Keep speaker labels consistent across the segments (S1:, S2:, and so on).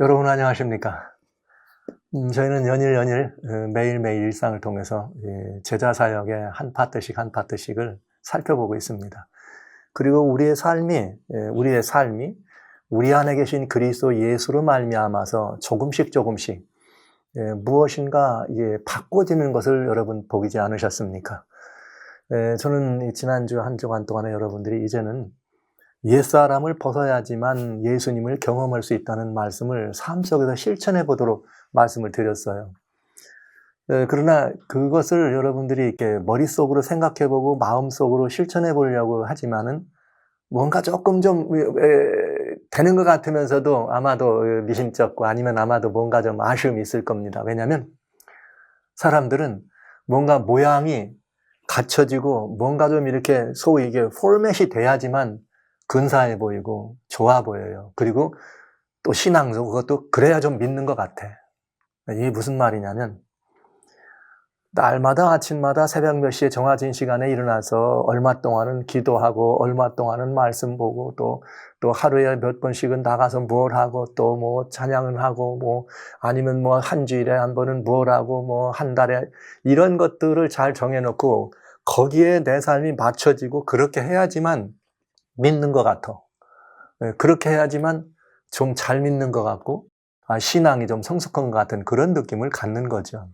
S1: 여러분 안녕하십니까? 저희는 연일 매일매일 일상을 통해서 제자 사역의 한 파트씩을 살펴보고 있습니다. 그리고 우리의 삶이 우리 안에 계신 그리스도 예수로 말미암아서 조금씩 무엇인가 바꿔지는 것을 여러분 보이지 않으셨습니까? 저는 지난주 한 주간 동안에 여러분들이 이제는 옛사람을 벗어야지만 예수님을 경험할 수 있다는 말씀을 삶 속에서 실천해 보도록 말씀을 드렸어요. 그러나 그것을 여러분들이 이렇게 머릿속으로 생각해 보고 마음속으로 실천해 보려고 하지만은 뭔가 조금 좀 되는 것 같으면서도 아마도 미심쩍고 아니면 아마도 뭔가 좀 아쉬움이 있을 겁니다. 왜냐하면 사람들은 뭔가 모양이 갖춰지고 뭔가 좀 이렇게 소위 이게 포맷이 돼야지만 근사해 보이고 좋아 보여요. 그리고 또 신앙도 그것도 그래야 좀 믿는 것 같아. 이게 무슨 말이냐면 날마다 아침마다 새벽 몇 시에 정해진 시간에 일어나서 얼마 동안은 기도하고 얼마 동안은 말씀 보고 또 하루에 몇 번씩은 나가서 뭘 하고 또 뭐 찬양을 하고 뭐 아니면 뭐 한 주일에 한 번은 뭘 하고 뭐 한 달에 이런 것들을 잘 정해놓고 거기에 내 삶이 맞춰지고 그렇게 해야지만 믿는 것 같아. 그렇게 해야지만 좀 잘 믿는 것 같고 신앙이 좀 성숙한 것 같은 그런 느낌을 갖는 거죠.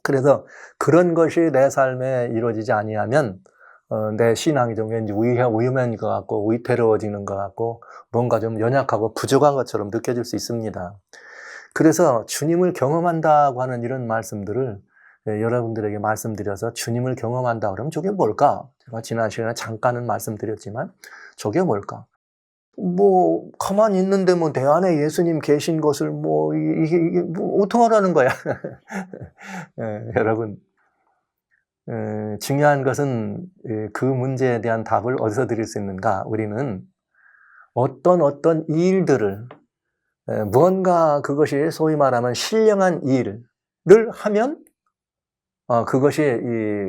S1: 그래서 그런 것이 내 삶에 이루어지지 아니하면 내 신앙이 좀 왠지 위험한 것 같고 위태로워지는 것 같고 뭔가 좀 연약하고 부족한 것처럼 느껴질 수 있습니다. 그래서 주님을 경험한다고 하는 이런 말씀들을 여러분들에게 말씀드려서 주님을 경험한다 그러면 저게 뭘까? 제가 지난 시간에 잠깐은 말씀드렸지만 저게 뭘까? 뭐 가만히 있는데 뭐 내 안에 예수님 계신 것을 이게 뭐 어떡하라는 거야? 여러분 중요한 것은 그 문제에 대한 답을 어디서 드릴 수 있는가? 우리는 어떤 일들을 무언가 그것이 소위 말하면 신령한 일을 하면 그것이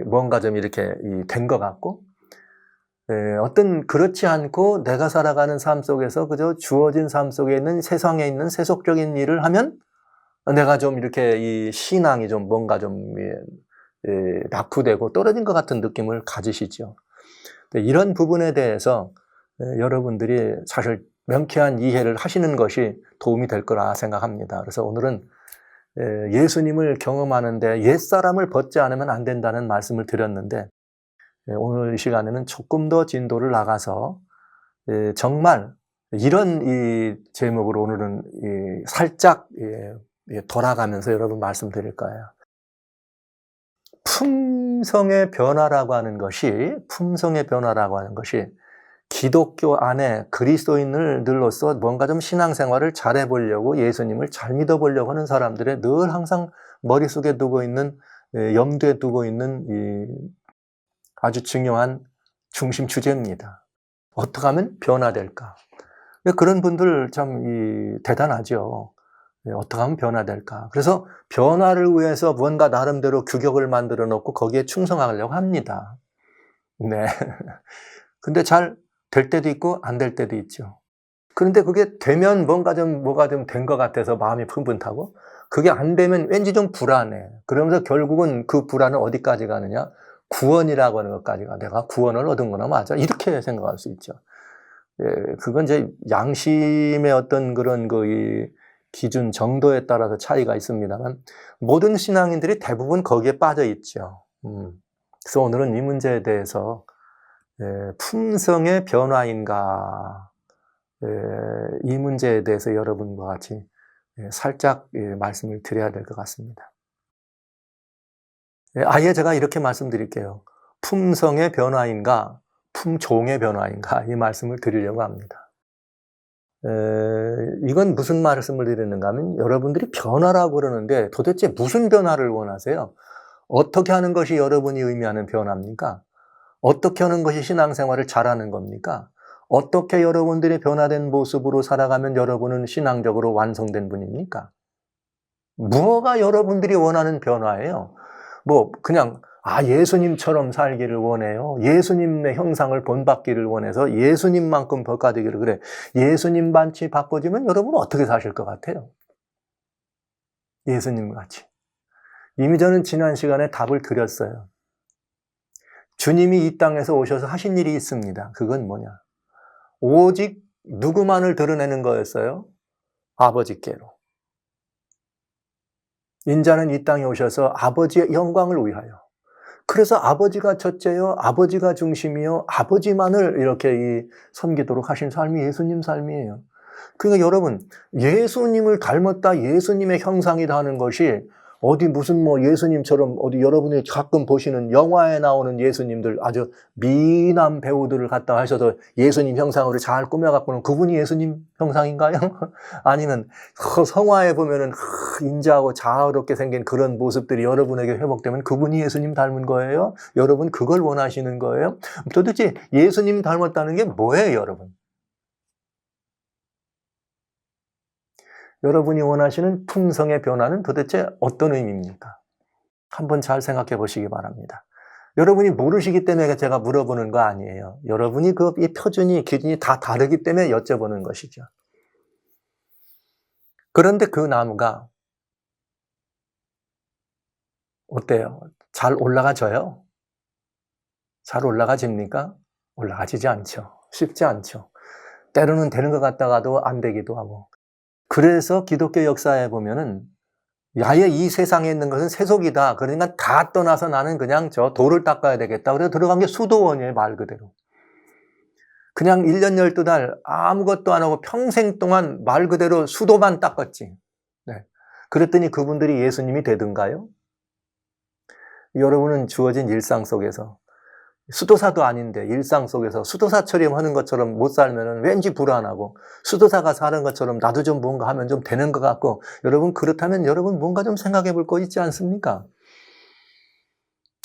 S1: 뭔가 좀 이렇게 된 것 같고 어떤 그렇지 않고 내가 살아가는 삶 속에서 그저 주어진 삶 속에 있는 세상에 있는 세속적인 일을 하면 내가 좀 이렇게 이 신앙이 좀 뭔가 좀 낙후되고 떨어진 것 같은 느낌을 가지시죠. 이런 부분에 대해서 여러분들이 사실 명쾌한 이해를 하시는 것이 도움이 될 거라 생각합니다. 그래서 오늘은 예수님을 경험하는데 옛사람을 벗지 않으면 안 된다는 말씀을 드렸는데 오늘 이 시간에는 조금 더 진도를 나가서 정말 이런 이 제목으로 오늘은 살짝 돌아가면서 여러분 말씀드릴 거예요. 품성의 변화라고 하는 것이 기독교 안에 그리스도인들로서 뭔가 좀 신앙생활을 잘해보려고 예수님을 잘 믿어보려고 하는 사람들의 늘 항상 머릿속에 두고 있는 염두에 두고 있는 이 아주 중요한 중심 주제입니다. 어떻게 하면 변화될까? 그런 분들 참 대단하죠. 어떻게 하면 변화될까? 그래서 변화를 위해서 무언가 나름대로 규격을 만들어 놓고 거기에 충성하려고 합니다. 네. 근데 잘 될 때도 있고 안 될 때도 있죠. 그런데 그게 되면 뭐가 좀 된 것 같아서 마음이 푼푼하고 그게 안 되면 왠지 좀 불안해. 그러면서 결국은 그 불안은 어디까지 가느냐? 구원이라고 하는 것까지 가. 내가 구원을 얻은 거나 맞아. 이렇게 생각할 수 있죠. 그건 이제 양심의 어떤 그런 이 기준 정도에 따라서 차이가 있습니다만 모든 신앙인들이 대부분 거기에 빠져 있죠. 그래서 오늘은 이 문제에 대해서 품성의 변화인가 이 문제에 대해서 여러분과 같이 살짝 말씀을 드려야 될 것 같습니다. 아예 제가 이렇게 말씀드릴게요. 품성의 변화인가 품종의 변화인가 이 말씀을 드리려고 합니다. 이건 무슨 말씀을 드리는가 하면 여러분들이 변화라고 그러는데 도대체 무슨 변화를 원하세요? 어떻게 하는 것이 여러분이 의미하는 변화입니까? 어떻게 하는 것이 신앙생활을 잘하는 겁니까? 어떻게 여러분들이 변화된 모습으로 살아가면 여러분은 신앙적으로 완성된 분입니까? 무엇가 여러분들이 원하는 변화예요? 그냥 예수님처럼 살기를 원해요. 예수님의 형상을 본받기를 원해서 예수님만큼 바꿔지기를 그래. 예수님 반치 바꿔지면 여러분은 어떻게 사실 것 같아요? 예수님 같이. 이미 저는 지난 시간에 답을 드렸어요. 주님이 이 땅에서 오셔서 하신 일이 있습니다. 그건 뭐냐? 오직 누구만을 드러내는 거였어요? 아버지께로. 인자는 이 땅에 오셔서 아버지의 영광을 위하여. 그래서 아버지가 첫째요, 아버지가 중심이요, 아버지만을 이렇게 섬기도록 하신 삶이 예수님 삶이에요. 그러니까 여러분, 예수님을 닮았다, 예수님의 형상이다 하는 것이 어디 무슨 뭐 예수님처럼 어디 여러분이 가끔 보시는 영화에 나오는 예수님들 아주 미남 배우들을 갖다 하셔서 예수님 형상으로 잘 꾸며갖고는 그분이 예수님 형상인가요? 아니면 성화에 보면은 인자하고 자아롭게 생긴 그런 모습들이 여러분에게 회복되면 그분이 예수님 닮은 거예요? 여러분 그걸 원하시는 거예요? 도대체 예수님 닮았다는 게 뭐예요, 여러분? 여러분이 원하시는 품성의 변화는 도대체 어떤 의미입니까? 한번 잘 생각해 보시기 바랍니다. 여러분이 모르시기 때문에 제가 물어보는 거 아니에요. 여러분이 이 표준이, 기준이 다 다르기 때문에 여쭤보는 것이죠. 그런데 그 나무가 어때요? 잘 올라가져요? 잘 올라가집니까? 올라가지지 않죠. 쉽지 않죠. 때로는 되는 것 같다가도 안 되기도 하고. 그래서 기독교 역사에 보면은 아예 이 세상에 있는 것은 세속이다. 그러니까 다 떠나서 나는 그냥 저 돌을 닦아야 되겠다. 그래서 들어간 게 수도원이에요, 말 그대로. 그냥 1년 12달 아무것도 안 하고 평생 동안 말 그대로 수도만 닦았지. 네. 그랬더니 그분들이 예수님이 되든가요? 여러분은 주어진 일상 속에서 수도사도 아닌데 일상 속에서 수도사처럼 하는 것처럼 못 살면 왠지 불안하고 수도사가 사는 것처럼 나도 좀 뭔가 하면 좀 되는 것 같고 여러분 그렇다면 여러분 뭔가 좀 생각해 볼 거 있지 않습니까?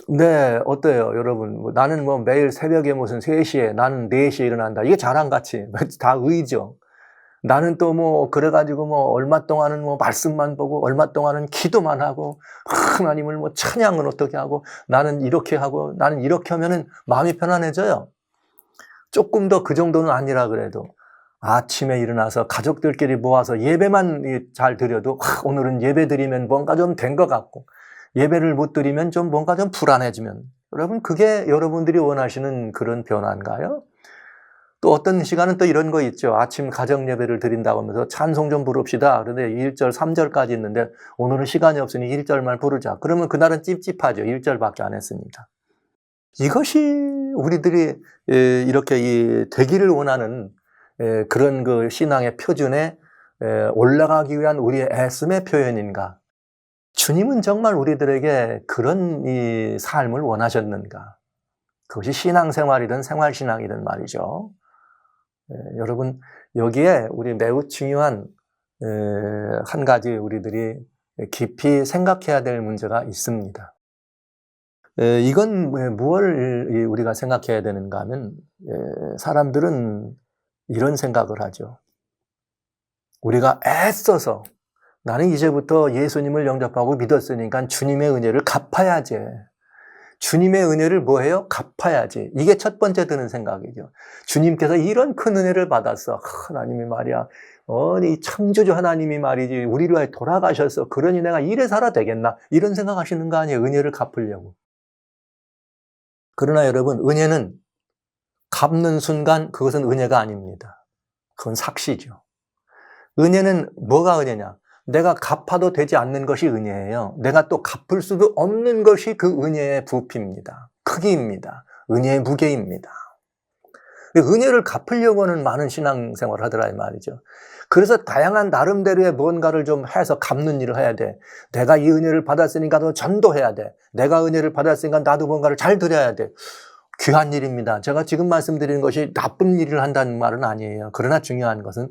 S1: 네, 어때요 여러분? 나는 뭐 매일 새벽에 무슨 3시에 나는 4시에 일어난다. 이게 자랑같이 다 의죠. 나는 또 뭐 그래가지고 뭐 얼마 동안은 뭐 말씀만 보고 얼마 동안은 기도만 하고 하나님을 뭐 찬양은 어떻게 하고 나는 이렇게 하고 나는 이렇게 하면은 마음이 편안해져요. 조금 더 그 정도는 아니라 그래도 아침에 일어나서 가족들끼리 모아서 예배만 잘 드려도 오늘은 예배 드리면 뭔가 좀 된 것 같고 예배를 못 드리면 좀 뭔가 좀 불안해지면 여러분 그게 여러분들이 원하시는 그런 변화인가요? 또 어떤 시간은 또 이런 거 있죠. 아침 가정 예배를 드린다고 하면서 찬송 좀 부릅시다. 그런데 1절, 3절까지 있는데 오늘은 시간이 없으니 1절만 부르자. 그러면 그날은 찝찝하죠. 1절밖에 안 했으니까. 이것이 우리들이 이렇게 되기를 원하는 그런 그 신앙의 표준에 올라가기 위한 우리의 애씀의 표현인가? 주님은 정말 우리들에게 그런 이 삶을 원하셨는가? 그것이 신앙생활이든 생활신앙이든 말이죠. 여러분 여기에 우리 매우 중요한 한 가지 우리들이 깊이 생각해야 될 문제가 있습니다. 이건 무엇을 우리가 생각해야 되는가 하면 사람들은 이런 생각을 하죠. 우리가 애써서 나는 이제부터 예수님을 영접하고 믿었으니까 주님의 은혜를 갚아야지. 주님의 은혜를 뭐해요? 갚아야지. 이게 첫 번째 드는 생각이죠. 주님께서 이런 큰 은혜를 받았어. 하나님이 말이야. 이 창조주 하나님이 말이지. 우리를 위해 돌아가셨어. 그러니 내가 이래 살아 되겠나? 이런 생각하시는 거 아니에요. 은혜를 갚으려고. 그러나 여러분, 은혜는 갚는 순간 그것은 은혜가 아닙니다. 그건 삭시죠. 은혜는 뭐가 은혜냐? 내가 갚아도 되지 않는 것이 은혜예요. 내가 또 갚을 수도 없는 것이 그 은혜의 부피입니다. 크기입니다. 은혜의 무게입니다. 은혜를 갚으려고 하는 많은 신앙생활을 하더라 이 말이죠. 그래서 다양한 나름대로의 뭔가를 좀 해서 갚는 일을 해야 돼. 내가 이 은혜를 받았으니까 너 전도해야 돼. 내가 은혜를 받았으니까 나도 뭔가를 잘 드려야 돼. 귀한 일입니다. 제가 지금 말씀드리는 것이 나쁜 일을 한다는 말은 아니에요. 그러나 중요한 것은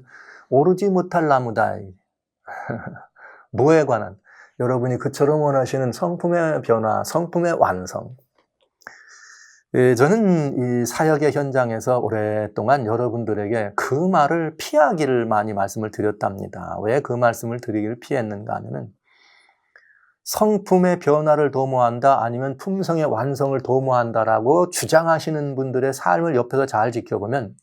S1: 오르지 못할 나무다. 뭐에 관한 여러분이 그처럼 원하시는 성품의 변화, 성품의 완성. 저는 이 사역의 현장에서 오랫동안 여러분들에게 그 말을 피하기를 많이 말씀을 드렸답니다. 왜 그 말씀을 드리기를 피했는가 하면은 성품의 변화를 도모한다 아니면 품성의 완성을 도모한다라고 주장하시는 분들의 삶을 옆에서 잘 지켜보면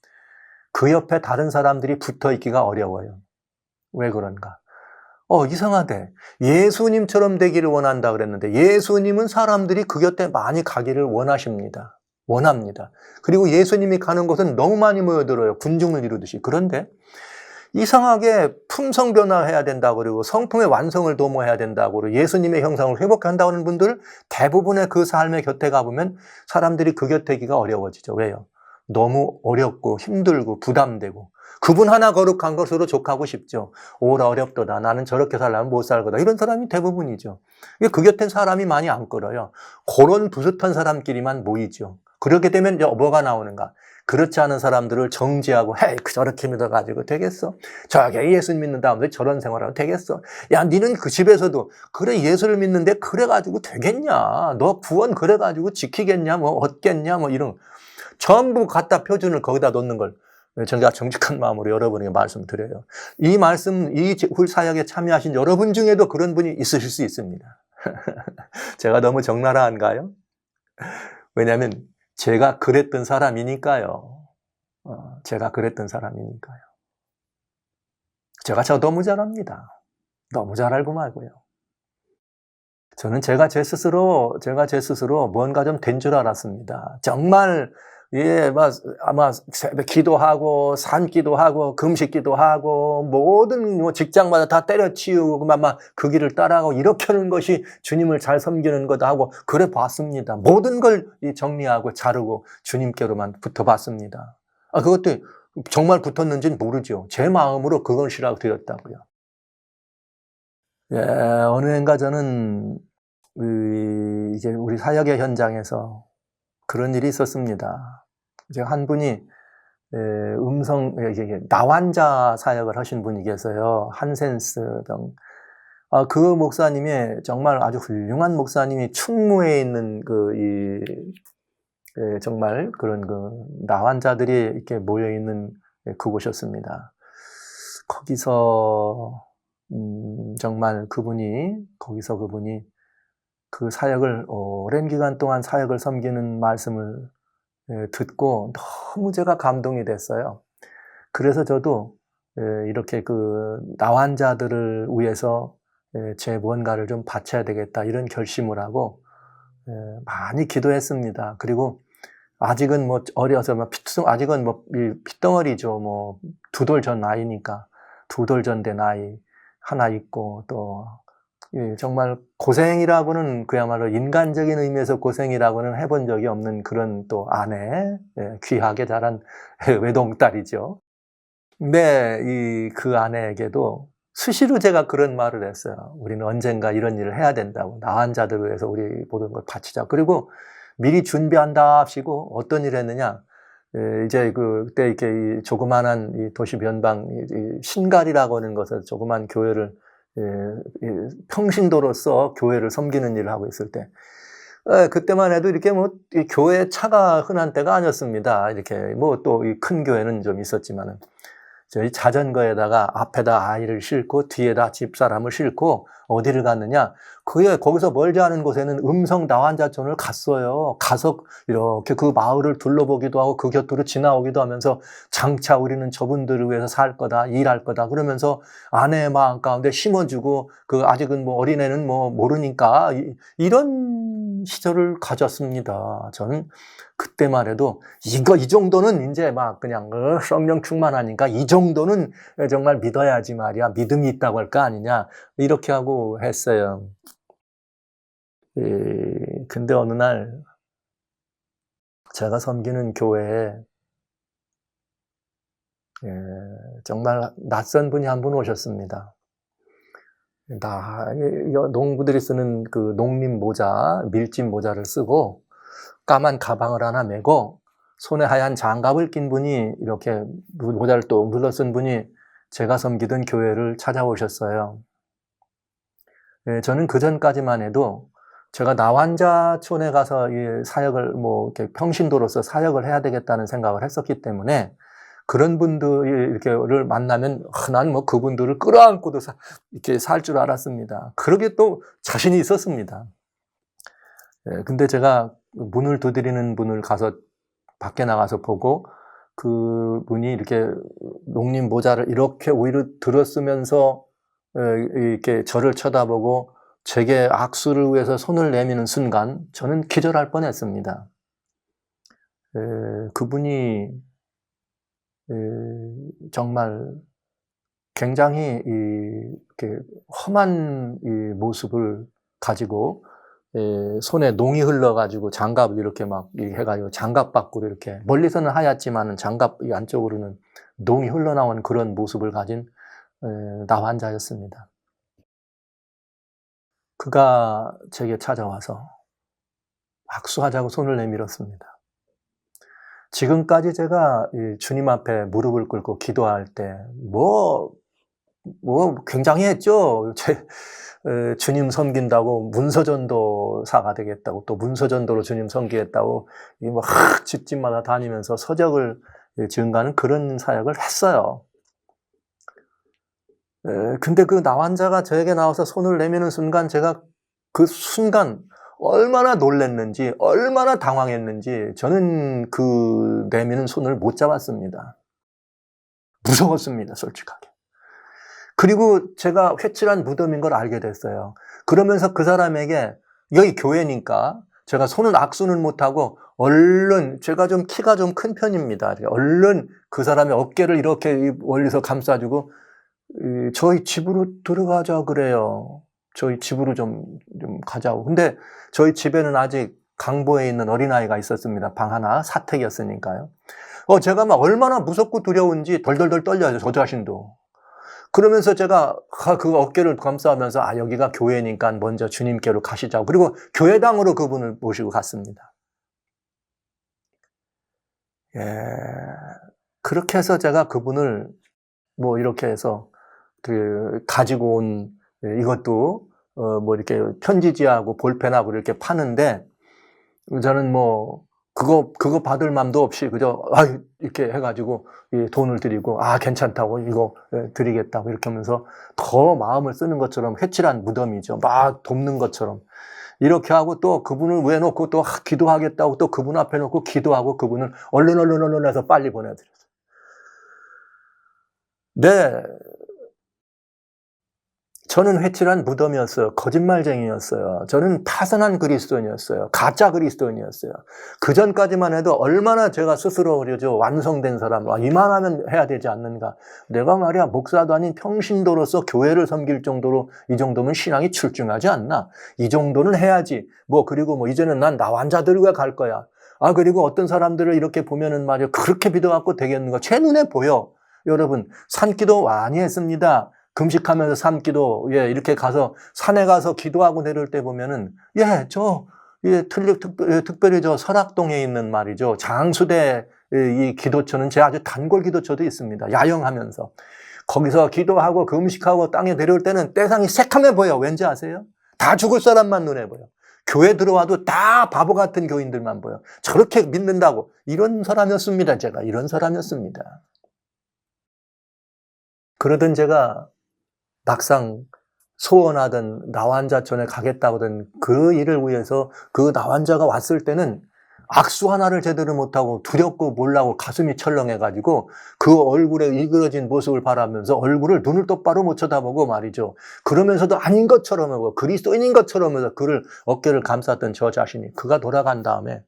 S1: 그 옆에 다른 사람들이 붙어 있기가 어려워요. 왜 그런가? 이상하대. 예수님처럼 되기를 원한다 그랬는데 예수님은 사람들이 그 곁에 많이 가기를 원하십니다. 원합니다. 그리고 예수님이 가는 곳은 너무 많이 모여들어요. 군중을 이루듯이. 그런데 이상하게 품성 변화해야 된다고 그러고 성품의 완성을 도모해야 된다고 그러고 예수님의 형상을 회복한다고 하는 분들 대부분의 그 삶의 곁에 가보면 사람들이 그 곁에 기가 어려워지죠. 왜요? 너무 어렵고 힘들고 부담되고 그분 하나 거룩한 것으로 족하고 싶죠. 오라 어렵도다. 나는 저렇게 살려면 못 살거다. 이런 사람이 대부분이죠. 그 곁엔 사람이 많이 안 끌어요. 그런 부슷한 사람끼리만 모이죠. 그렇게 되면 뭐가 나오는가? 그렇지 않은 사람들을 정지하고 헤이 저렇게 믿어가지고 되겠어? 저게 예수 믿는 다음에 저런 생활하면 되겠어? 야 니는 그 집에서도 그래 예수를 믿는데 그래가지고 되겠냐? 너 구원 그래가지고 지키겠냐? 뭐 얻겠냐? 뭐 이런 전부 갖다 표준을 거기다 놓는 걸 제가 정직한 마음으로 여러분에게 말씀드려요. 이 말씀, 이 훌사역에 참여하신 여러분 중에도 그런 분이 있으실 수 있습니다. 제가 너무 적나라한가요? 왜냐하면 제가 그랬던 사람이니까요. 제가 그랬던 사람이니까요. 제가 저 너무 잘 압니다. 너무 잘 알고 말고요. 저는 제가 제 스스로 뭔가 좀 된 줄 알았습니다. 정말 아마 기도하고 산기도 하고 금식기도 하고 모든 직장마다 다 때려치우고 막 그 길을 따라가고 이렇게 하는 것이 주님을 잘 섬기는 거다 하고 그래 봤습니다. 모든 걸 정리하고 자르고 주님께로만 붙어봤습니다. 그것도 정말 붙었는지는 모르죠. 제 마음으로 그걸 실하고 드렸다고요. 예, 어느 해인가 저는 이제 우리 사역의 현장에서 그런 일이 있었습니다. 이제 한 분이 나환자 사역을 하신 분이 계세요. 한센스 등. 그 목사님이 정말 아주 훌륭한 목사님이 충무에 있는 정말 그런 나환자들이 이렇게 모여 있는 그곳이었습니다. 거기서 정말 그분이 그 사역을 오랜 기간 동안 사역을 섬기는 말씀을 듣고 너무 제가 감동이 됐어요. 그래서 저도 이렇게 그 나환자들을 위해서 제 무언가를 좀 바쳐야 되겠다 이런 결심을 하고 많이 기도했습니다. 그리고 아직은 뭐 어려서 아직은 뭐 핏덩어리죠. 뭐 2돌 전 나이니까 2돌 전 된 아이 하나 있고 또 정말 고생이라고는 그야말로 인간적인 의미에서 고생이라고는 해본 적이 없는 그런 또 아내, 귀하게 자란 외동딸이죠. 근데 그 아내에게도 수시로 제가 그런 말을 했어요. 우리는 언젠가 이런 일을 해야 된다고. 나환자들을 위해서 우리 모든 걸 바치자. 그리고 미리 준비한다 합시고 어떤 일을 했느냐. 이제 그때 이렇게 조그만한 이 도시 변방 신갈이라고 하는 것을 조그만 교회를 평신도로서 교회를 섬기는 일을 하고 있을 때 그때만 해도 이렇게 뭐 교회 차가 흔한 때가 아니었습니다. 이렇게 뭐 또 큰 교회는 좀 있었지만은 저희 자전거에다가 앞에다 아이를 싣고 뒤에다 집사람을 싣고 어디를 갔느냐? 거기서 멀지 않은 곳에는 음성 나환자촌을 갔어요. 가서 이렇게 그 마을을 둘러보기도 하고 그 곁으로 지나오기도 하면서 장차 우리는 저분들을 위해서 살 거다, 일할 거다 그러면서 아내의 마음 가운데 심어주고 아직은 뭐 어린애는 뭐 모르니까 이런 시절을 가졌습니다. 저는 그때만 해도 이 정도는 이제 막 그냥 성령 충만하니까 이 정도는 정말 믿어야지 말이야. 믿음이 있다고 할 거 아니냐. 이렇게 하고 했어요. 근데 어느 날 제가 섬기는 교회에 정말 낯선 분이 한 분 오셨습니다. 농부들이 쓰는 그 농림 모자, 밀짚 모자를 쓰고 까만 가방을 하나 메고 손에 하얀 장갑을 낀 분이 이렇게 모자를 또 눌러쓴 분이 제가 섬기던 교회를 찾아오셨어요. 저는 그 전까지만 해도 제가 나환자촌에 가서 이 사역을 이렇게 평신도로서 사역을 해야 되겠다는 생각을 했었기 때문에 그런 분들이 이렇게를 만나면 난 뭐 그분들을 끌어안고도 이렇게 살 줄 알았습니다. 그러게 또 자신이 있었습니다. 근데 제가 문을 두드리는 분을 밖에 나가서 보고 그 분이 이렇게 농림 모자를 이렇게 오히려 들었으면서 이렇게 저를 쳐다보고 제게 악수를 위해서 손을 내미는 순간 저는 기절할 뻔했습니다. 그분이 정말 굉장히 이렇게 험한 이 모습을 가지고 손에 농이 흘러가지고 장갑을 이렇게 막 해가지고 장갑 밖으로 이렇게 멀리서는 하얗지만은 장갑 이 안쪽으로는 농이 흘러나온 그런 모습을 가진 나환자였습니다. 그가 제게 찾아와서 악수하자고 손을 내밀었습니다. 지금까지 제가 주님 앞에 무릎을 꿇고 기도할 때 굉장히 했죠. 주님 섬긴다고 문서전도사가 되겠다고 또 문서전도로 주님 섬기겠다고 집집마다 다니면서 서적을 증가하는 그런 사역을 했어요. 근데 그 나환자가 저에게 나와서 손을 내미는 순간 제가 그 순간 얼마나 놀랐는지 얼마나 당황했는지 저는 그 내미는 손을 못 잡았습니다. 무서웠습니다, 솔직하게. 그리고 제가 회칠한 무덤인 걸 알게 됐어요. 그러면서 그 사람에게 여기 교회니까 제가 손은 악수는 못하고 얼른 제가 좀 키가 좀 큰 편입니다. 얼른 그 사람의 어깨를 이렇게 멀리서 감싸주고 저희 집으로 들어가자 그래요. 저희 집으로 좀 가자고. 근데 저희 집에는 아직 강보에 있는 어린아이가 있었습니다. 방 하나, 사택이었으니까요. 제가 막 얼마나 무섭고 두려운지 덜덜덜 떨려요, 저 자신도. 그러면서 제가 그 어깨를 감싸면서 여기가 교회니까 먼저 주님께로 가시자고. 그리고 교회당으로 그분을 모시고 갔습니다. 그렇게 해서 제가 그분을 이렇게 해서 가지고 온 이것도 이렇게 편지지하고 볼펜하고 이렇게 파는데 저는 그거 받을 맘도 없이 그저 이렇게 해가지고 돈을 드리고 괜찮다고 이거 드리겠다고 이렇게 하면서 더 마음을 쓰는 것처럼 회칠한 무덤이죠. 막 돕는 것처럼 이렇게 하고 또 그분을 위해 놓고 또 기도하겠다고 또 그분 앞에 놓고 기도하고 그분을 얼른 해서 빨리 보내드렸어요. 네. 저는 회칠한 무덤이었어요. 거짓말쟁이였어요. 저는 파선한 그리스도인이었어요. 가짜 그리스도인이었어요. 그 전까지만 해도 얼마나 제가 스스로 완성된 사람, 이만하면 해야 되지 않는가. 내가 말이야 목사도 아닌 평신도로서 교회를 섬길 정도로 이 정도면 신앙이 출중하지 않나. 이 정도는 해야지. 그리고 이제는 난 나환자들과 갈 거야. 그리고 어떤 사람들을 이렇게 보면은 말이야 그렇게 믿어갖고 되겠는가. 제 눈에 보여. 여러분 산기도 많이 했습니다. 금식하면서 산기도, 이렇게 가서, 산에 가서 기도하고 내려올 때 보면은, 특별히 설악동에 있는 말이죠. 장수대 이 기도처는 제 아주 단골 기도처도 있습니다. 야영하면서. 거기서 기도하고 금식하고 땅에 내려올 때는 떼상이 새카매 보여. 왠지 아세요? 다 죽을 사람만 눈에 보여. 교회 들어와도 다 바보 같은 교인들만 보여. 저렇게 믿는다고. 이런 사람이었습니다. 제가. 이런 사람이었습니다. 그러던 제가 막상 소원하던 나환자촌에 가겠다고던 그 일을 위해서 그 나환자가 왔을 때는 악수 하나를 제대로 못하고 두렵고 몰라고 가슴이 철렁해가지고 그 얼굴에 일그러진 모습을 바라면서 얼굴을 눈을 똑바로 못 쳐다보고 말이죠. 그러면서도 아닌 것처럼 하고 그리스도인인 것처럼 해서 그를 어깨를 감쌌던 저 자신이 그가 돌아간 다음에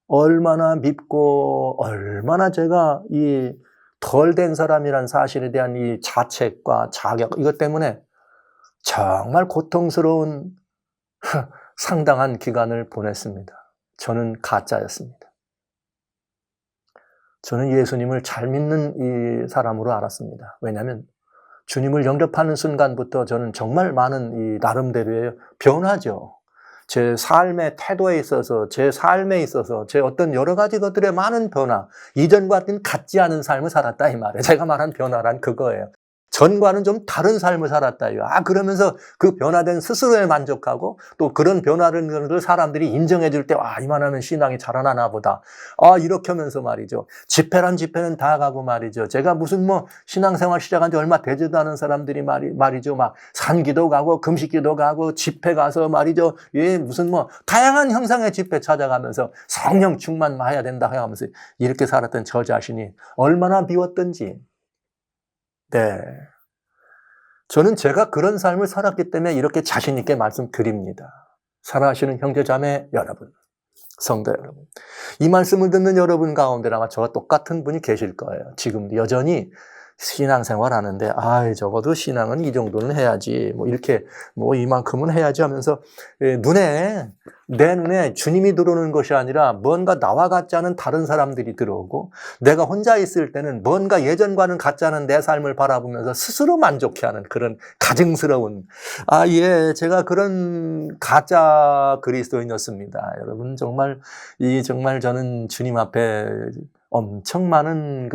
S1: 얼마나 밉고 얼마나 제가 이 덜 된 사람이란 사실에 대한 이 자책과 자격 이것 때문에 정말 고통스러운 상당한 기간을 보냈습니다. 저는 가짜였습니다. 저는 예수님을 잘 믿는 이 사람으로 알았습니다. 왜냐하면 주님을 영접하는 순간부터 저는 정말 많은 이 나름대로의 변화죠. 제 삶의 태도에 있어서, 제 삶에 있어서, 제 어떤 여러 가지 것들의 많은 변화, 이전과는 같지 않은 삶을 살았다 이 말이에요. 제가 말한 변화란 그거예요. 전과는 좀 다른 삶을 살았다. 그러면서 그 변화된 스스로에 만족하고 또 그런 변화를 사람들이 인정해 줄 때, 이만하면 신앙이 자라나나 보다. 이렇게 하면서 말이죠. 집회란 집회는 다 가고 말이죠. 제가 무슨 신앙생활 시작한 지 얼마 되지도 않은 사람들이 말이죠. 막 산기도 가고 금식기도 가고 집회 가서 말이죠. 무슨 다양한 형상의 집회 찾아가면서 성령 충만만 해야 된다 하면서 이렇게 살았던 저 자신이 얼마나 미웠던지. 네. 저는 제가 그런 삶을 살았기 때문에 이렇게 자신 있게 말씀드립니다. 사랑하시는 형제 자매 여러분, 성도 여러분, 이 말씀을 듣는 여러분 가운데 아마 저와 똑같은 분이 계실 거예요. 지금 여전히 신앙생활 하는데 적어도 신앙은 이 정도는 해야지, 이렇게 이만큼은 해야지 하면서 내 눈에 주님이 들어오는 것이 아니라 뭔가 나와 같지 않은 다른 사람들이 들어오고, 내가 혼자 있을 때는 뭔가 예전과는 같지 않은 내 삶을 바라보면서 스스로 만족해하는 그런 가증스러운, 제가 그런 가짜 그리스도인이었습니다. 여러분, 정말 저는 주님 앞에 엄청 많은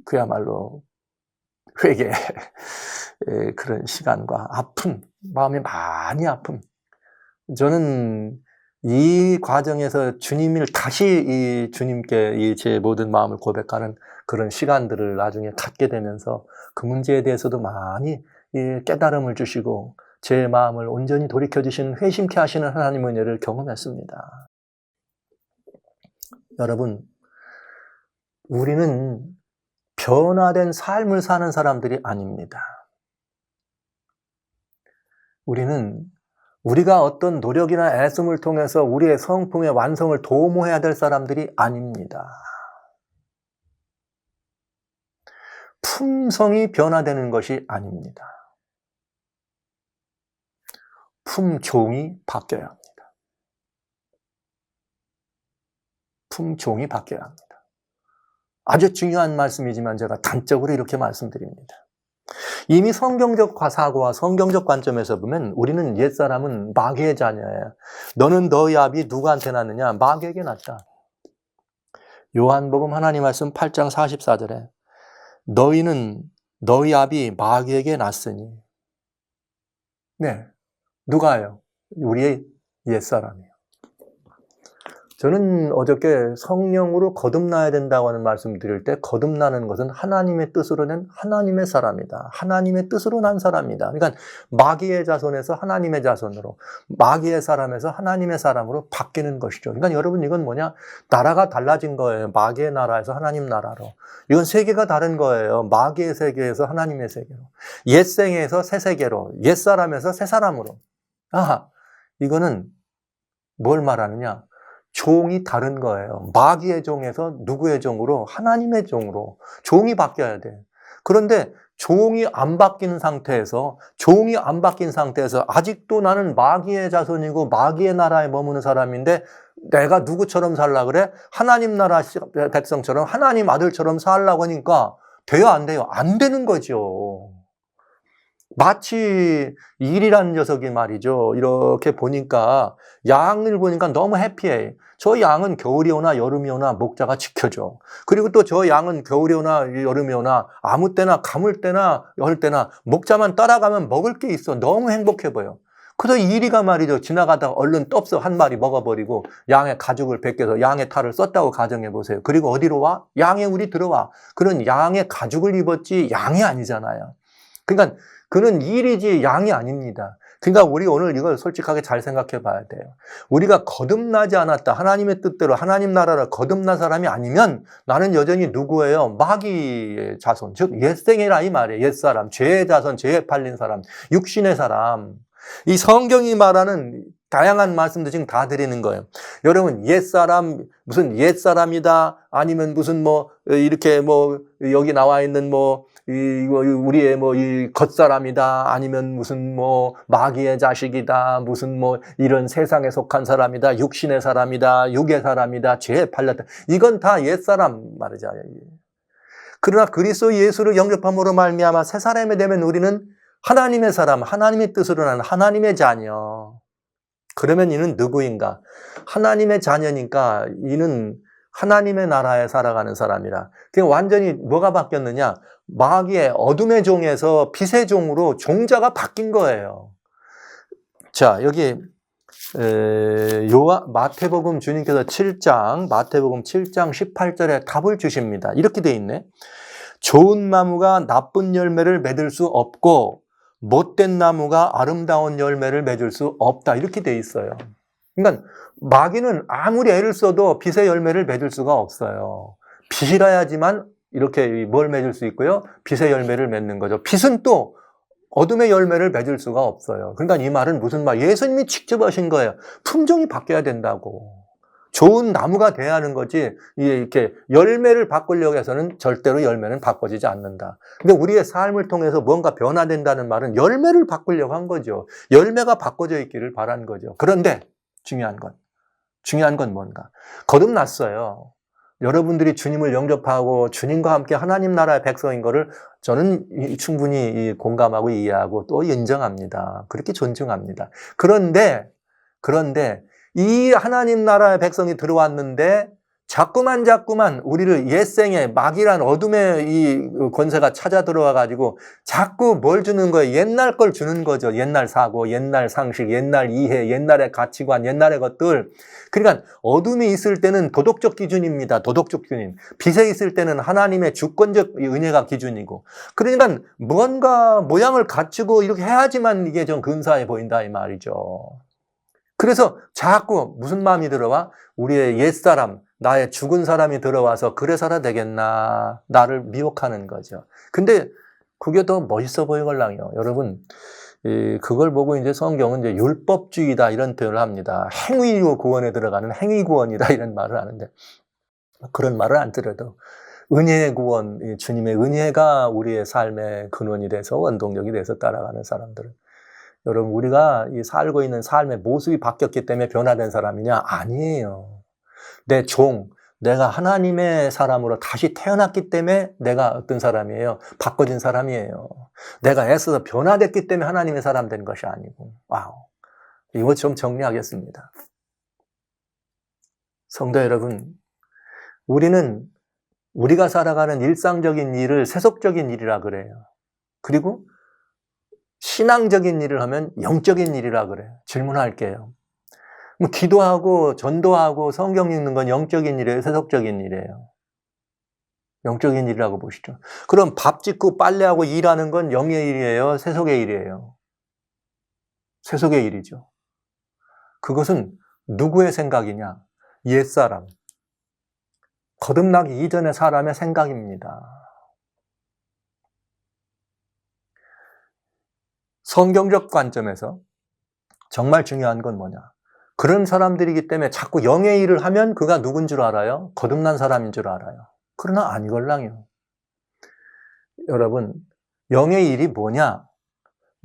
S1: 그야말로 회개, 그런 시간과 아픔, 마음이 많이 아픔. 저는 이 과정에서 주님을 다시 주님께 제 모든 마음을 고백하는 그런 시간들을 나중에 갖게 되면서 그 문제에 대해서도 많이 깨달음을 주시고 제 마음을 온전히 돌이켜주시는, 회심케 하시는 하나님의 은혜를 경험했습니다. 여러분, 우리는 변화된 삶을 사는 사람들이 아닙니다. 우리는 우리가 어떤 노력이나 애씀을 통해서 우리의 성품의 완성을 도모해야 될 사람들이 아닙니다. 품성이 변화되는 것이 아닙니다. 품종이 바뀌어야 합니다. 품종이 바뀌어야 합니다. 아주 중요한 말씀이지만 제가 단적으로 이렇게 말씀드립니다. 이미 성경적 사고와 성경적 관점에서 보면 우리는 옛사람은 마귀의 자녀예요. 너는 너희 아비 누구한테 낳느냐? 마귀에게 낳다. 요한복음 하나님 말씀 8장 44절에 너희는 너희 아비 마귀에게 낳았으니. 네, 누가요? 우리의 옛사람이요. 저는 어저께 성령으로 거듭나야 된다고 하는 말씀 드릴 때, 거듭나는 것은 하나님의 뜻으로 낸 하나님의 사람이다. 하나님의 뜻으로 난 사람이다. 그러니까 마귀의 자손에서 하나님의 자손으로, 마귀의 사람에서 하나님의 사람으로 바뀌는 것이죠. 그러니까 여러분, 이건 뭐냐? 나라가 달라진 거예요. 마귀의 나라에서 하나님 나라로. 이건 세계가 다른 거예요. 마귀의 세계에서 하나님의 세계로. 옛 생에서 새 세계로, 옛 사람에서 새 사람으로. 이거는 뭘 말하느냐? 종이 다른 거예요. 마귀의 종에서 누구의 종으로? 하나님의 종으로. 종이 바뀌어야 돼. 그런데 종이 안 바뀐 상태에서 아직도 나는 마귀의 자손이고 마귀의 나라에 머무는 사람인데 내가 누구처럼 살라 그래? 하나님 나라 백성처럼, 하나님 아들처럼 살라고 하니까 돼요, 안 돼요? 안 되는 거죠. 마치 일이라는 녀석이 말이죠. 이렇게 보니까, 양을 보니까 너무 해피해. 저 양은 겨울이 오나 여름이 오나 목자가 지켜줘. 그리고 또 저 양은 겨울이 오나 여름이 오나 아무 때나 가물 때나 열 때나 목자만 따라가면 먹을 게 있어. 너무 행복해 보여. 그래서 이리가 말이죠. 지나가다가 얼른 떡서 한 마리 먹어버리고 양의 가죽을 벗겨서 양의 탈을 썼다고 가정해 보세요. 그리고 어디로 와? 양의 울이 들어와. 그런 양의 가죽을 입었지 양이 아니잖아요. 그러니까 그는 일이지 양이 아닙니다. 그러니까 우리 오늘 이걸 솔직하게 잘 생각해 봐야 돼요. 우리가 거듭나지 않았다. 하나님의 뜻대로 하나님 나라로 거듭난 사람이 아니면 나는 여전히 누구예요? 마귀의 자손, 즉 옛생이라 이 말이에요. 옛사람, 죄의 자손, 죄에 팔린 사람, 육신의 사람. 이 성경이 말하는 다양한 말씀도 지금 다 드리는 거예요. 여러분, 옛사람, 무슨 옛사람이다, 아니면 무슨 이렇게 여기 나와 있는 우리의 이 겉사람이다, 아니면 무슨 마귀의 자식이다, 무슨 이런 세상에 속한 사람이다, 육신의 사람이다, 육의 사람이다, 죄에 팔렸다. 이건 다 옛사람 말이잖아요. 그러나 그리스도 예수를 영접함으로 말미암아 새 사람이 되면 우리는 하나님의 사람, 하나님의 뜻으로 나는 하나님의 자녀. 그러면 이는 누구인가? 하나님의 자녀니까 이는 하나님의 나라에 살아가는 사람이라. 그게 완전히 뭐가 바뀌었느냐? 마귀의 어둠의 종에서 빛의 종으로 종자가 바뀐 거예요. 자, 여기 마태복음 주님께서 마태복음 7장 18절에 답을 주십니다. 이렇게 돼 있네. 좋은 나무가 나쁜 열매를 맺을 수 없고 못된 나무가 아름다운 열매를 맺을 수 없다. 이렇게 돼 있어요. 그러니까 마귀는 아무리 애를 써도 빛의 열매를 맺을 수가 없어요. 빛이라야지만 이렇게 뭘 맺을 수 있고요? 빛의 열매를 맺는 거죠. 빛은 또 어둠의 열매를 맺을 수가 없어요. 그러니까 이 말은 무슨 말? 예수님이 직접 하신 거예요. 품종이 바뀌어야 된다고. 좋은 나무가 돼야 하는 거지, 이렇게 열매를 바꾸려고 해서는 절대로 열매는 바꿔지지 않는다. 근데 우리의 삶을 통해서 뭔가 변화된다는 말은 열매를 바꾸려고 한 거죠. 열매가 바꿔져 있기를 바란 거죠. 그런데 중요한 건 뭔가? 거듭났어요. 여러분들이 주님을 영접하고 주님과 함께 하나님 나라의 백성인 거를 저는 충분히 공감하고 이해하고 또 인정합니다. 그렇게 존중합니다. 그런데 이 하나님 나라의 백성이 들어왔는데 자꾸만 우리를 옛생의 막이란 어둠의 이 권세가 찾아 들어와가지고 자꾸 뭘 주는 거예요? 옛날 걸 주는 거죠. 옛날 사고, 옛날 상식, 옛날 이해, 옛날의 가치관, 옛날의 것들. 그러니까 어둠이 있을 때는 도덕적 기준입니다. 도덕적 기준. 빛에 있을 때는 하나님의 주권적 은혜가 기준이고. 그러니까 뭔가 모양을 갖추고 이렇게 해야지만 이게 좀 근사해 보인다 이 말이죠. 그래서 자꾸 무슨 마음이 들어와? 우리의 옛사람, 나의 죽은 사람이 들어와서 그래서라 되겠나, 나를 미혹하는 거죠. 근데 그게 더 멋있어 보이걸랑요. 여러분, 그걸 보고 이제 성경은 이제 율법주의다 이런 표현을 합니다. 행위로 구원에 들어가는 행위구원이다 이런 말을 하는데, 그런 말을 안 들어도 은혜의 구원, 주님의 은혜가 우리의 삶의 근원이 돼서 원동력이 돼서 따라가는 사람들은, 여러분, 우리가 이 살고 있는 삶의 모습이 바뀌었기 때문에 변화된 사람이냐? 아니에요. 내 내가 하나님의 사람으로 다시 태어났기 때문에 내가 어떤 사람이에요? 바꿔진 사람이에요. 내가 애써서 변화됐기 때문에 하나님의 사람 된 것이 아니고. 와우. 이거 좀 정리하겠습니다. 성도 여러분, 우리가 살아가는 일상적인 일을 세속적인 일이라 그래요. 그리고 신앙적인 일을 하면 영적인 일이라 그래요. 질문할게요. 기도하고 전도하고 성경 읽는 건 영적인 일이에요? 세속적인 일이에요? 영적인 일이라고 보시죠. 그럼 밥 짓고 빨래하고 일하는 건 영의 일이에요? 세속의 일이에요? 세속의 일이죠. 그것은 누구의 생각이냐? 옛사람. 거듭나기 이전의 사람의 생각입니다. 성경적 관점에서 정말 중요한 건 뭐냐? 그런 사람들이기 때문에 자꾸 영의 일을 하면 그가 누군 줄 알아요? 거듭난 사람인 줄 알아요. 그러나 아니걸랑요. 여러분, 영의 일이 뭐냐?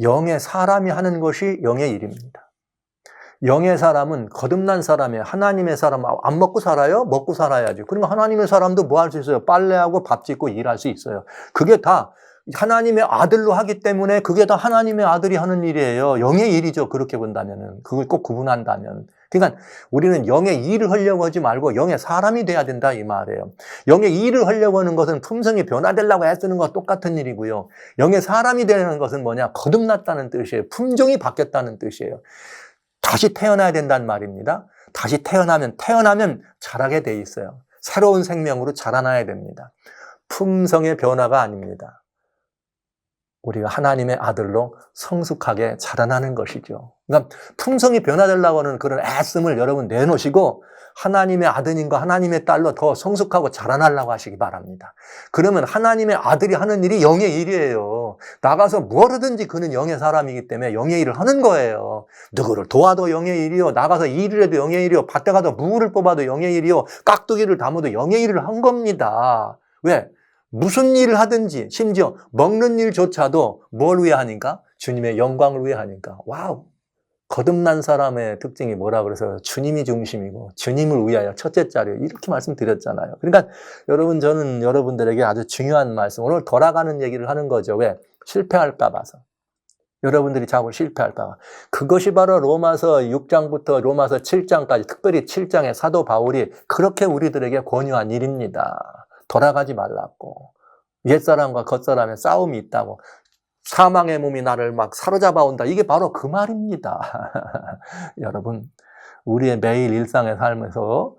S1: 영의 사람이 하는 것이 영의 일입니다. 영의 사람은 거듭난 사람이에요. 하나님의 사람 안 먹고 살아요? 먹고 살아야지. 그러니까 하나님의 사람도 뭐 할 수 있어요? 빨래하고 밥 짓고 일할 수 있어요. 그게 다 하나님의 아들로 하기 때문에 그게 다 하나님의 아들이 하는 일이에요. 영의 일이죠. 그렇게 본다면은. 그걸 꼭 구분한다면. 그러니까 우리는 영의 일을 하려고 하지 말고 영의 사람이 돼야 된다 이 말이에요. 영의 일을 하려고 하는 것은 품성이 변화되려고 애쓰는 것과 똑같은 일이고요. 영의 사람이 되는 것은 뭐냐? 거듭났다는 뜻이에요. 품종이 바뀌었다는 뜻이에요. 다시 태어나야 된다는 말입니다. 다시 태어나면 자라게 돼 있어요. 새로운 생명으로 자라나야 됩니다. 품성의 변화가 아닙니다. 우리가 하나님의 아들로 성숙하게 자라나는 것이죠. 그러니까 품성이 변화되려고 하는 그런 애씀을 여러분 내놓으시고 하나님의 아드님과 하나님의 딸로 더 성숙하고 자라나려고 하시기 바랍니다. 그러면 하나님의 아들이 하는 일이 영의 일이에요. 나가서 뭘 하든지 그는 영의 사람이기 때문에 영의 일을 하는 거예요. 누구를 도와도 영의 일이요. 나가서 일을 해도 영의 일이요. 밭에 가서 무를 뽑아도 영의 일이요. 깍두기를 담아도 영의 일을 한 겁니다. 왜? 무슨 일을 하든지 심지어 먹는 일조차도 뭘 위해 하니까? 주님의 영광을 위해 하니까. 와우! 거듭난 사람의 특징이 뭐라 그래서 주님이 중심이고 주님을 위하여 첫째 자리에 이렇게 말씀드렸잖아요. 그러니까 여러분, 저는 여러분들에게 아주 중요한 말씀, 오늘 돌아가는 얘기를 하는 거죠. 왜? 실패할까 봐서. 여러분들이 자꾸 실패할까 봐. 그것이 바로 로마서 6장부터 로마서 7장까지, 특별히 7장의 사도 바울이 그렇게 우리들에게 권유한 일입니다. 돌아가지 말라고. 옛사람과 겉사람의 싸움이 있다고. 사망의 몸이 나를 막 사로잡아 온다. 이게 바로 그 말입니다. 여러분, 우리의 매일 일상의 삶에서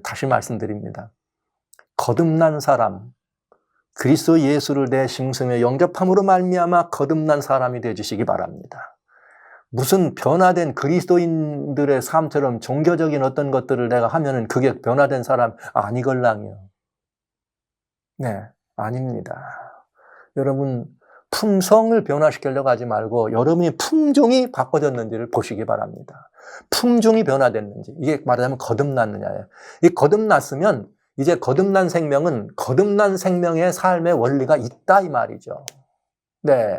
S1: 다시 말씀드립니다. 거듭난 사람, 그리스도 예수를 내 심승에 영접함으로 말미암아 거듭난 사람이 되어주시기 바랍니다. 무슨 변화된 그리스도인들의 삶처럼 종교적인 어떤 것들을 내가 하면은 그게 변화된 사람 아니걸랑요. 네, 아닙니다. 여러분, 품성을 변화시키려고 하지 말고 여러분이 품종이 바꿔졌는지를 보시기 바랍니다. 품종이 변화됐는지. 이게 말하자면 거듭났느냐예요. 이 거듭났으면 이제 거듭난 생명은 거듭난 생명의 삶의 원리가 있다 이 말이죠. 네.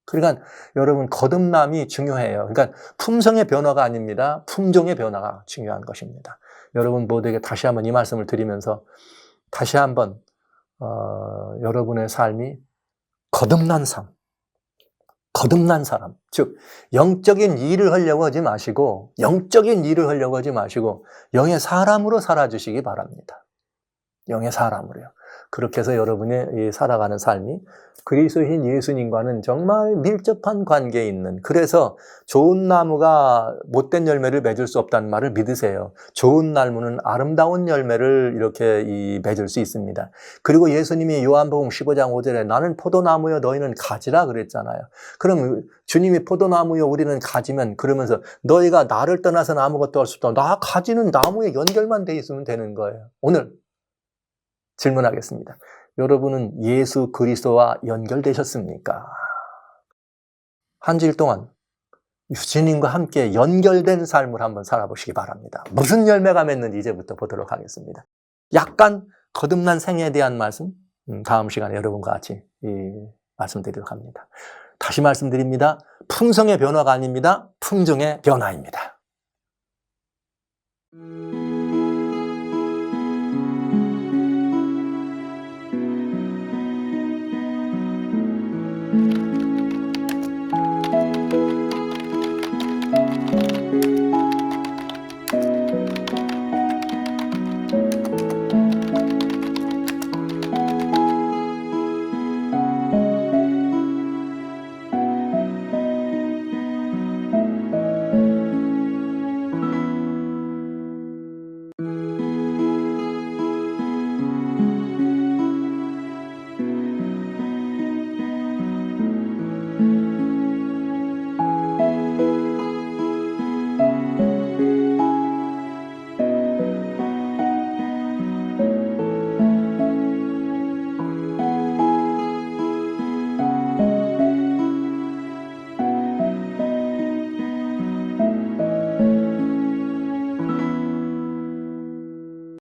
S1: 그러니까 여러분 거듭남이 중요해요. 그러니까 품성의 변화가 아닙니다. 품종의 변화가 중요한 것입니다. 여러분 모두에게 다시 한번 이 말씀을 드리면서 다시 한번 여러분의 삶이 거듭난 삶, 거듭난 사람, 즉 영적인 일을 하려고 하지 마시고 영적인 일을 하려고 하지 마시고 영의 사람으로 살아주시기 바랍니다. 영의 사람으로요. 그렇게 해서 여러분의 살아가는 삶이 그리스도인 예수님과는 정말 밀접한 관계에 있는, 그래서 좋은 나무가 못된 열매를 맺을 수 없다는 말을 믿으세요. 좋은 나무는 아름다운 열매를 이렇게 맺을 수 있습니다. 그리고 예수님이 요한복음 15장 5절에 나는 포도나무여 너희는 가지라 그랬잖아요. 그럼 주님이 포도나무여 우리는 가지면 그러면서 너희가 나를 떠나서는 아무것도 할 수 없다. 나 가지는 나무에 연결만 돼 있으면 되는 거예요. 오늘 질문하겠습니다. 여러분은 예수 그리스도와 연결되셨습니까? 한 주일 동안 주님과 함께 연결된 삶을 한번 살아보시기 바랍니다. 무슨 열매가 맺는지 이제부터 보도록 하겠습니다. 약간 거듭난 생애에 대한 말씀, 다음 시간에 여러분과 같이 말씀드리도록 합니다. 다시 말씀드립니다. 품성의 변화가 아닙니다. 품종의 변화입니다.